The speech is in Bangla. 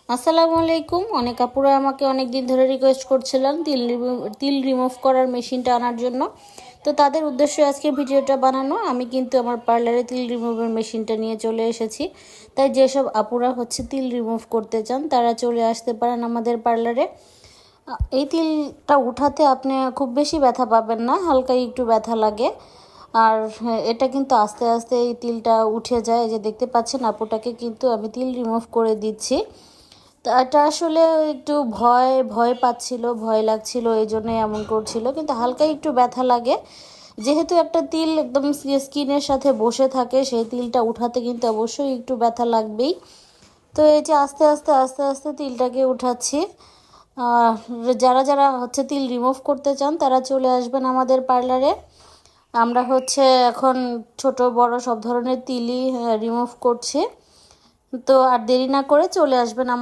আসসালামু আলাইকুম। অনেক আপুরা আমাকে অনেক দিন ধরে রিকোয়েস্ট করছিলেন তিল রিমুভ করার মেশিনটা আনার জন্য। তো তাদের উদ্দেশ্যে আজকে ভিডিওটা বানানো। আমি কিন্তু আমার পার্লারে তিল রিমুভের মেশিনটা নিয়ে চলে এসেছি। তাই যেসব আপুরা তিল রিমুভ করতে চান তারা চলে আসতে পারেন আমাদের পার্লারে। এই তিলটা উঠাতে আপনি খুব বেশি ব্যথা পাবেন না, হালকা একটু ব্যথা লাগে। আর এটা কিন্তু আস্তে আস্তে এই তিলটা উঠে যায়। যে দেখতে পাচ্ছেন আপুটাকে কিন্তু আমি তিল রিমুভ করে দিচ্ছি। তো এটা আসলে একটু ভয় ভয় পাচ্ছিল, ভয় লাগছিল, এই জন্যই এমন করছিল। কিন্তু হালকা একটু ব্যথা লাগে, যেহেতু একটা তিল একদম স্কিনের সাথে বসে থাকে, সেই তিলটা উঠাতে কিন্তু অবশ্যই একটু ব্যথা লাগবেই। তো এই যে আস্তে আস্তে আস্তে আস্তে তিলটাকে উঠাচ্ছি। যারা যারা তিল রিমুভ করতে চান তারা চলে আসবেন আমাদের পার্লারে। আমরা এখন ছোট বড় সব ধরনের তিলই রিমুভ করছি। তো আর দেরি না করে চলে আসবেন